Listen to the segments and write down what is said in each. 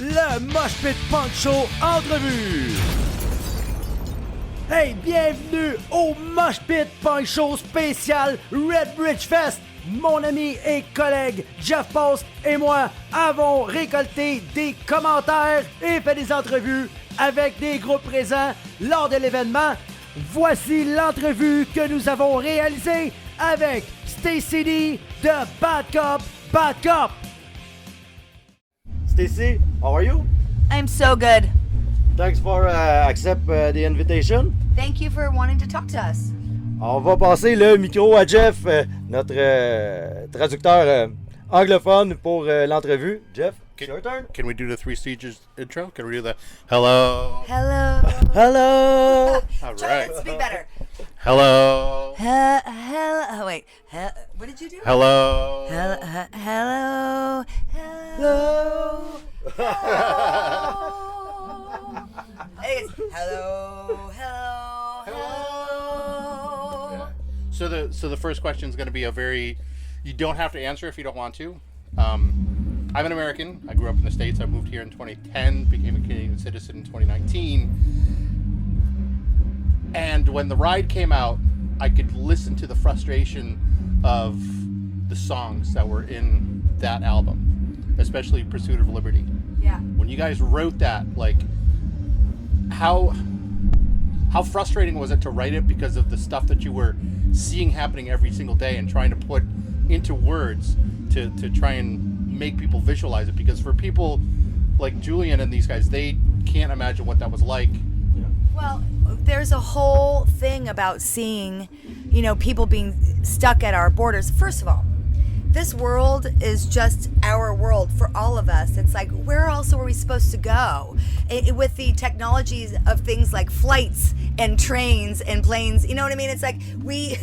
le Mosh Pit Punk Show Entrevue. Hey, bienvenue au Mosh Pit Punk Show spécial Red Bridge Fest. Mon ami et collègue Jeff Post et moi avons récolté des commentaires et fait des entrevues avec des groupes présents lors de l'événement. Voici l'entrevue que nous avons réalisée avec STACEY DEE de Bad Cop, Bad Cop. Stacey, how are you? I'm so good. Thanks for accept the invitation. Thank you for wanting to talk to us. On va passer le micro à Jeff, notre traducteur anglophone pour l'entrevue. Jeff, your turn. Can we do the Three Stooges intro? Can we do the hello? Hello. Hello. All Try right. to speak better. Hello. Hello. Oh, wait. What did you do? Hello. Hello. Hello. It's hello. So the first question is going to be you don't have to answer if you don't want to. I'm an American. I grew up in the States. I moved here in 2010, became a Canadian citizen in 2019. And when the ride came out, I could listen to the frustration of the songs that were in that album, especially Pursuit of Liberty. Yeah. When you guys wrote that, like, how frustrating was it to write it because of the stuff that you were seeing happening every single day and trying to put into words to try and make people visualize it? Because for people like Julian and these guys, they can't imagine what that was like. Well, there's a whole thing about seeing, people being stuck at our borders. First of all, this world is just our world for all of us. It's like, where else are we supposed to go? With the technologies of things like flights and trains and planes, you know what I mean? It's like, we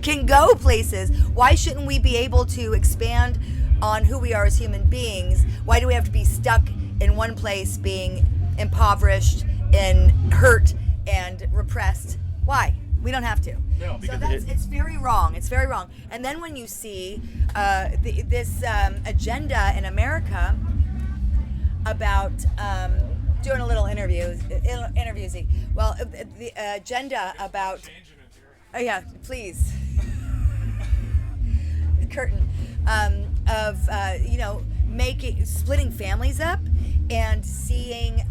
can go places. Why shouldn't we be able to expand on who we are as human beings? Why do we have to be stuck in one place, being impoverished and hurt and repressed? Why? We don't have to. No, because it's very wrong. It's very wrong. And then when you see this agenda in America about doing a little interviewsy. Well, the agenda about. Oh yeah, please. Curtain of splitting families up and seeing.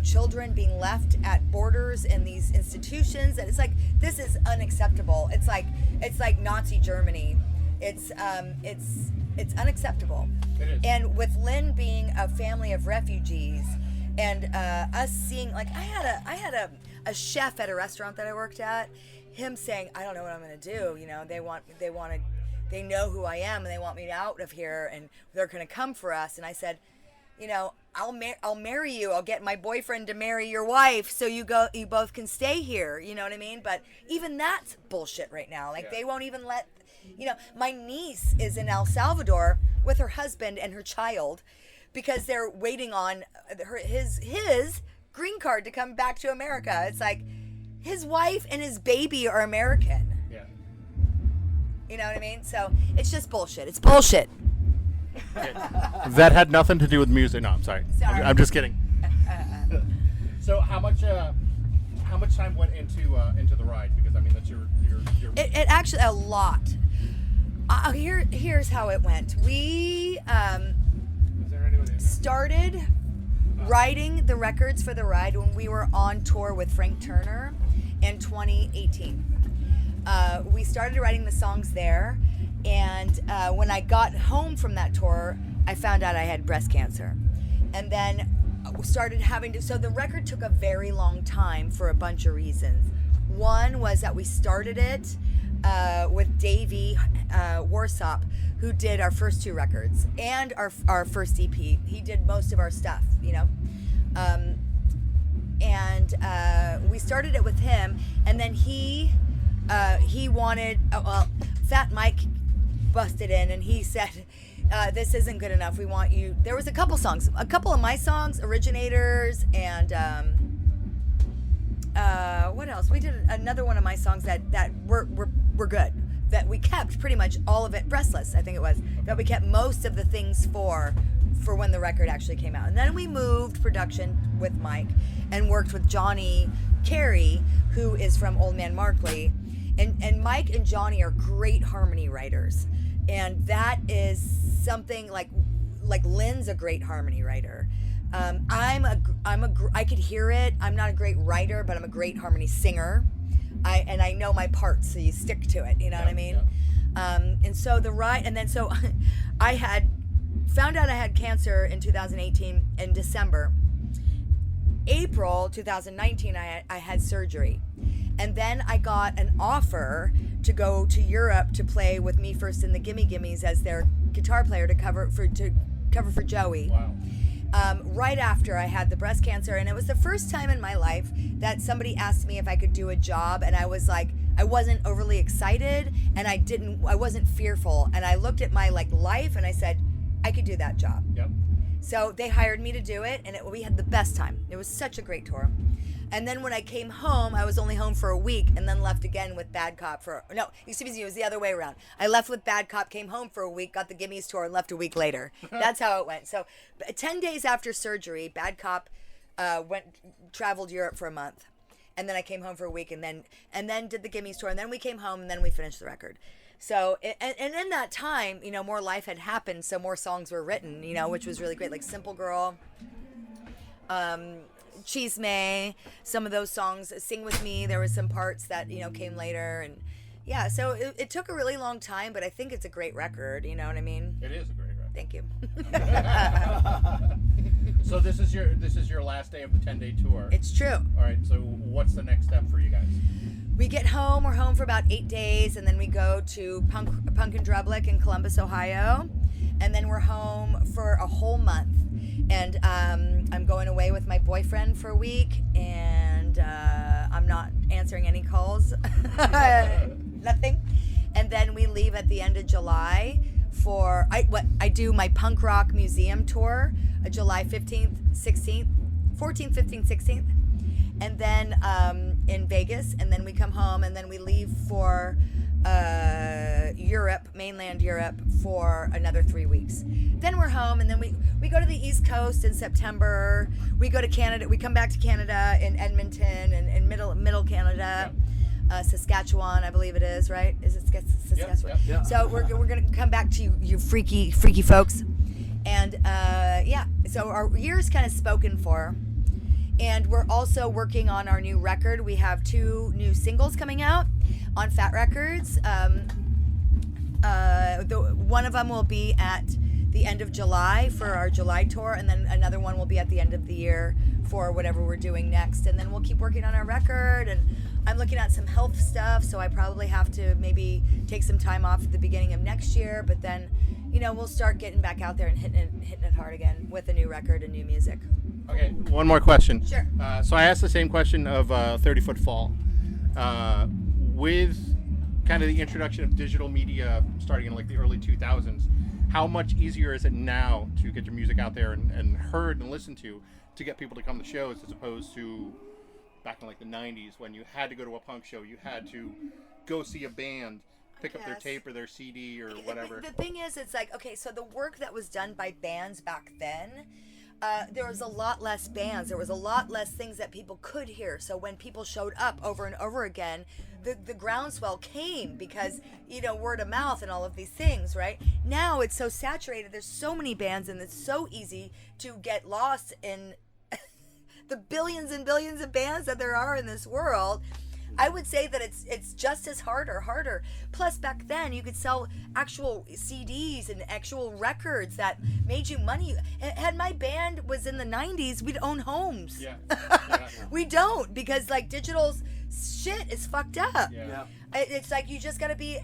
Children being left at borders in these institutions, and it's like, this is unacceptable. It's like Nazi Germany. It's unacceptable. It is. And with Lynn being a family of refugees, and us seeing, like, I had a chef at a restaurant that I worked at, him saying, I don't know what I'm gonna do. They know who I am, and they want me out of here, and they're gonna come for us. And I said, I'll marry you. I'll get my boyfriend to marry your wife, so you both can stay here. You know what I mean? But even that's bullshit right now. Like, They won't even let. My niece is in El Salvador with her husband and her child because they're waiting on his green card to come back to America. It's like, his wife and his baby are American. Yeah. You know what I mean? So it's just bullshit. It's bullshit. That had nothing to do with music. No, I'm sorry. Sorry. I'm just kidding. So how much time went into the ride? Because I mean, that's your. It actually a lot. Here's how it went. We started writing the records for the ride when we were on tour with Frank Turner in 2018. We started writing the songs there. And when I got home from that tour, I found out I had breast cancer. And then started having to... So the record took a very long time for a bunch of reasons. One was that we started it with Davey Warsop, who did our first two records and our first EP. He did most of our stuff, and we started it with him. And then he wanted... Fat Mike busted in and he said, this isn't good enough. We want you. There was a couple of my songs, Originators, and what else? We did another one of my songs that were good, that we kept pretty much all of it. Restless, I think it was, that we kept most of the things for for when the record actually came out. And then we moved production with Mike and worked with Johnny Carey, who is from Old Man Markley. And Mike and Johnny are great harmony writers. And that is something like Lynn's a great harmony writer. I could hear it. I'm not a great writer, but I'm a great harmony singer. I know my parts, so you stick to it. You know what I mean? Yeah. And so so I had found out I had cancer in 2018 in December. April 2019, I had surgery. And then I got an offer to go to Europe to play with Me First and the Gimme Gimmes as their guitar player to cover for Joey. Wow. Right after I had the breast cancer, and it was the first time in my life that somebody asked me if I could do a job, and I was like, I wasn't overly excited, and I wasn't fearful, and I looked at my life, and I said, I could do that job. Yep. So they hired me to do it, and we had the best time. It was such a great tour. And then when I came home, I was only home for a week and then left again with Bad Cop it was the other way around. I left with Bad Cop, came home for a week, got the Gimmes tour, and left a week later. That's how it went. So 10 days after surgery, Bad Cop traveled Europe for a month. And then I came home for a week and then did the Gimmes tour. And then we came home and then we finished the record. So, and in that time, more life had happened. So more songs were written, which was really great. Like Simple Girl, Cheese May, some of those songs, Sing With Me, there was some parts that, came later. And yeah, so it took a really long time, but I think it's a great record, you know what I mean? It is a great record. Thank you. So this is your last day of the 10-day tour. It's true. All right, so what's the next step for you guys? We get home, we're home for about 8 days, and then we go to Punk and Drublic in Columbus, Ohio. And then we're home for a whole month. And I'm going away with my boyfriend for a week, and I'm not answering any calls. Nothing. And then we leave at the end of July for I do my punk rock museum tour, July 15th, 16th, 14th, 15th, 16th. And then in Vegas, and then we come home, and then we leave for Europe, mainland Europe, for another 3 weeks. Then we're home, and then we go to the East Coast in September. We go to Canada. We come back to Canada in Edmonton and in middle Canada, Saskatchewan, I believe it is, right? Is it Saskatchewan? Yep. So we're gonna come back to you freaky folks, and so our year's kind of spoken for. And we're also working on our new record. We have 2 new singles coming out on Fat Records. One of them will be at the end of July for our July tour, and then another one will be at the end of the year for whatever we're doing next. And then we'll keep working on our record, and I'm looking at some health stuff, so I probably have to maybe take some time off at the beginning of next year, but then, we'll start getting back out there and hitting it hard again with a new record and new music. Okay, one more question. Sure. So I asked the same question of 30 Foot Fall. With kind of the introduction of digital media starting in the early 2000s, how much easier is it now to get your music out there and heard and listened to get people to come to shows, as opposed to back in the 90s when you had to go to a punk show, you had to go see a band, pick up their tape or their CD or whatever. The thing is, it's okay, so the work that was done by bands back then, there was a lot less bands. There was a lot less things that people could hear. So when people showed up over and over again, the groundswell came because, word of mouth and all of these things, right? Now it's so saturated. There's so many bands, and it's so easy to get lost in the billions and billions of bands that there are in this world. I would say that it's just as hard or harder. Plus, back then, you could sell actual CDs and actual records that made you money. Had my band was in the 90s, we'd own homes. Yeah. We don't, because digital shit is fucked up. Yeah. It's you just got to be,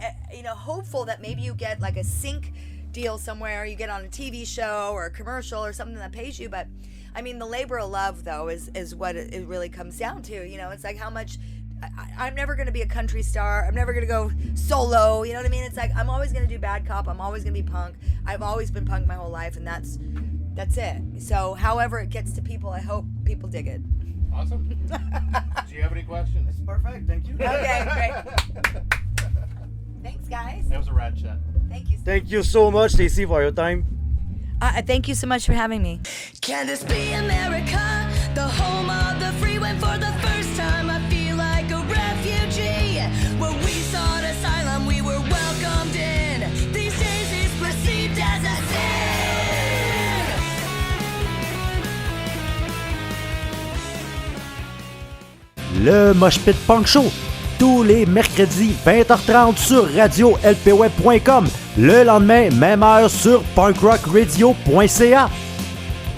hopeful that maybe you get a sync deal somewhere, you get on a TV show or a commercial or something that pays you. But I mean, the labor of love, though, is what it really comes down to. It's how much. I'm never going to be a country star. I'm never going to go solo. You know what I mean? It's I'm always going to do Bad Cop. I'm always going to be punk. I've always been punk my whole life, and that's it. So however it gets to people, I hope people dig it. Awesome. Do you have any questions? It's perfect. Thank you. Okay, great. Thanks, guys. That was a rad chat. Thank you. Thank you so much, Stacey, for your time. Thank you so much for having me. Can this be America, the home of the free? When for the first time I feel like a refugee. Where we sought asylum, we were welcomed in. These days it's perceived as a sin. Le Mosh Pit Punk Show, tous les mercredis 20h30 sur radio-lpweb.com. Le lendemain, même heure sur punkrockradio.ca.